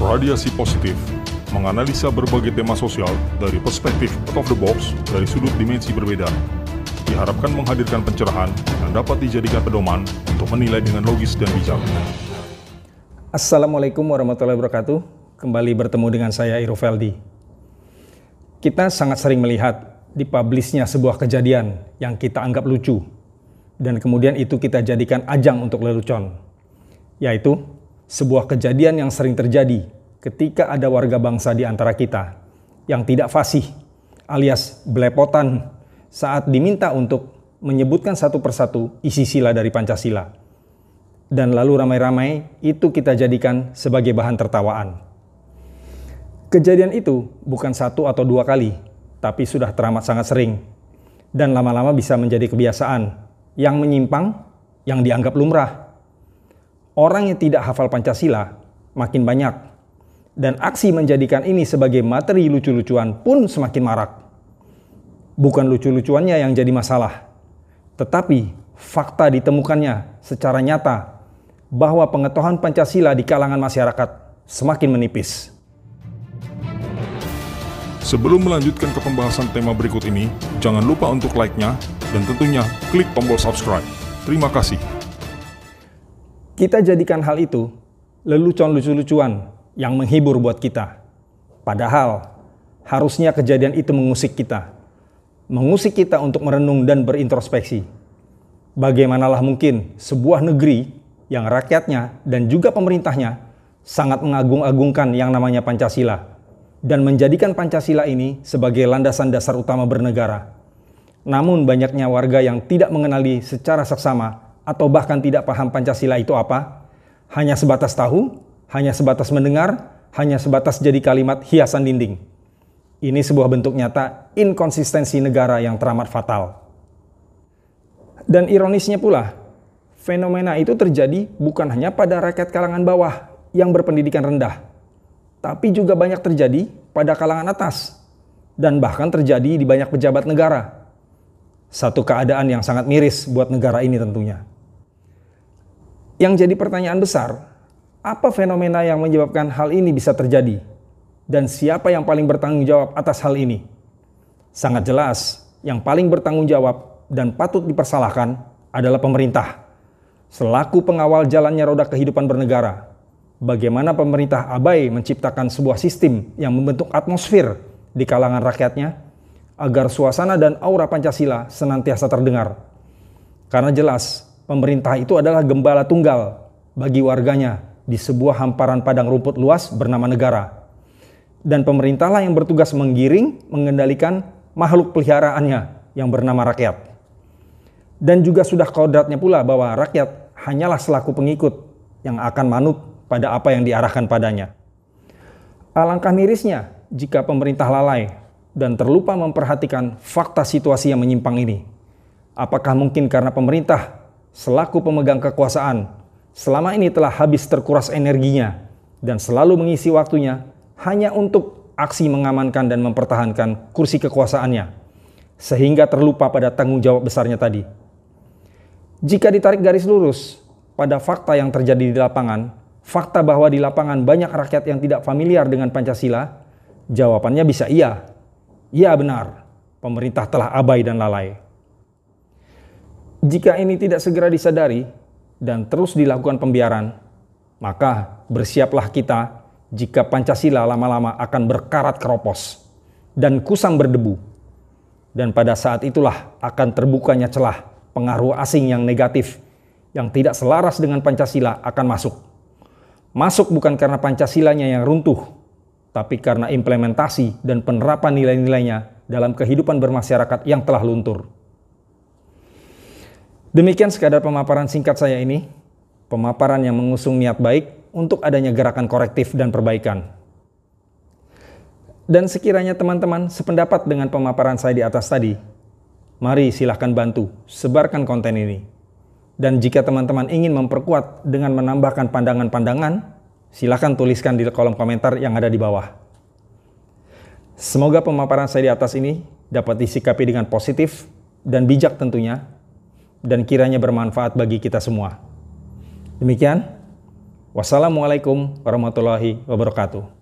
Radiasi Positif menganalisa berbagai tema sosial dari perspektif out of the box dari sudut dimensi berbeda. Diharapkan menghadirkan pencerahan yang dapat dijadikan pedoman untuk menilai dengan logis dan bijak. Assalamualaikum warahmatullahi wabarakatuh. Kembali bertemu dengan saya Iroveldi. Kita sangat sering melihat dipublishnya sebuah kejadian yang kita anggap lucu, dan kemudian itu kita jadikan ajang untuk lelucon, yaitu sebuah kejadian yang sering terjadi ketika ada warga bangsa di antara kita yang tidak fasih alias belepotan saat diminta untuk menyebutkan satu persatu isi sila dari Pancasila. Dan lalu ramai-ramai itu kita jadikan sebagai bahan tertawaan. Kejadian itu bukan satu atau dua kali, tapi sudah teramat sangat sering. Dan lama-lama bisa menjadi kebiasaan yang menyimpang, yang dianggap lumrah. Orang yang tidak hafal Pancasila makin banyak. Dan aksi menjadikan ini sebagai materi lucu-lucuan pun semakin marak. Bukan lucu-lucuannya yang jadi masalah, tetapi fakta ditemukannya secara nyata bahwa pengetahuan Pancasila di kalangan masyarakat semakin menipis. Sebelum melanjutkan ke pembahasan tema berikut ini, jangan lupa untuk like-nya dan tentunya klik tombol subscribe. Terima kasih. Kita jadikan hal itu lelucon lucu-lucuan yang menghibur buat kita. Padahal harusnya kejadian itu mengusik kita. Mengusik kita untuk merenung dan berintrospeksi. Bagaimanalah mungkin sebuah negeri yang rakyatnya dan juga pemerintahnya sangat mengagung-agungkan yang namanya Pancasila dan menjadikan Pancasila ini sebagai landasan dasar utama bernegara. Namun banyaknya warga yang tidak mengenali secara seksama atau bahkan tidak paham Pancasila itu apa, hanya sebatas tahu, hanya sebatas mendengar, hanya sebatas jadi kalimat hiasan dinding. Ini sebuah bentuk nyata inkonsistensi negara yang teramat fatal. Dan ironisnya pula, fenomena itu terjadi bukan hanya pada rakyat kalangan bawah yang berpendidikan rendah, tapi juga banyak terjadi pada kalangan atas, dan bahkan terjadi di banyak pejabat negara. Satu keadaan yang sangat miris buat negara ini tentunya. Yang jadi pertanyaan besar, apa fenomena yang menyebabkan hal ini bisa terjadi? Dan siapa yang paling bertanggung jawab atas hal ini? Sangat jelas, yang paling bertanggung jawab dan patut dipersalahkan adalah pemerintah. Selaku pengawal jalannya roda kehidupan bernegara, bagaimana pemerintah abai menciptakan sebuah sistem yang membentuk atmosfer di kalangan rakyatnya agar suasana dan aura Pancasila senantiasa terdengar. Karena jelas, pemerintah itu adalah gembala tunggal bagi warganya di sebuah hamparan padang rumput luas bernama negara. Dan pemerintahlah yang bertugas menggiring, mengendalikan makhluk peliharaannya yang bernama rakyat. Dan juga sudah kodratnya pula bahwa rakyat hanyalah selaku pengikut yang akan manut pada apa yang diarahkan padanya. Alangkah mirisnya jika pemerintah lalai dan terlupa memperhatikan fakta situasi yang menyimpang ini. Apakah mungkin karena pemerintah selaku pemegang kekuasaan selama ini telah habis terkuras energinya dan selalu mengisi waktunya hanya untuk aksi mengamankan dan mempertahankan kursi kekuasaannya, sehingga terlupa pada tanggung jawab besarnya tadi. Jika ditarik garis lurus pada fakta yang terjadi di lapangan, fakta bahwa di lapangan banyak rakyat yang tidak familiar dengan Pancasila, jawabannya bisa iya. Iya benar, pemerintah telah abai dan lalai. Jika ini tidak segera disadari dan terus dilakukan pembiaran, maka bersiaplah kita jika Pancasila lama-lama akan berkarat keropos dan kusam berdebu. Dan pada saat itulah akan terbukanya celah pengaruh asing yang negatif yang tidak selaras dengan Pancasila akan masuk. Masuk bukan karena Pancasilanya yang runtuh, tapi karena implementasi dan penerapan nilai-nilainya dalam kehidupan bermasyarakat yang telah luntur. Demikian sekadar pemaparan singkat saya ini, pemaparan yang mengusung niat baik untuk adanya gerakan korektif dan perbaikan. Dan sekiranya teman-teman sependapat dengan pemaparan saya di atas tadi, mari silahkan bantu sebarkan konten ini. Dan jika teman-teman ingin memperkuat dengan menambahkan pandangan-pandangan, silahkan tuliskan di kolom komentar yang ada di bawah. Semoga pemaparan saya di atas ini dapat disikapi dengan positif dan bijak tentunya, dan kiranya bermanfaat bagi kita semua. Demikian, Wassalamualaikum warahmatullahi wabarakatuh.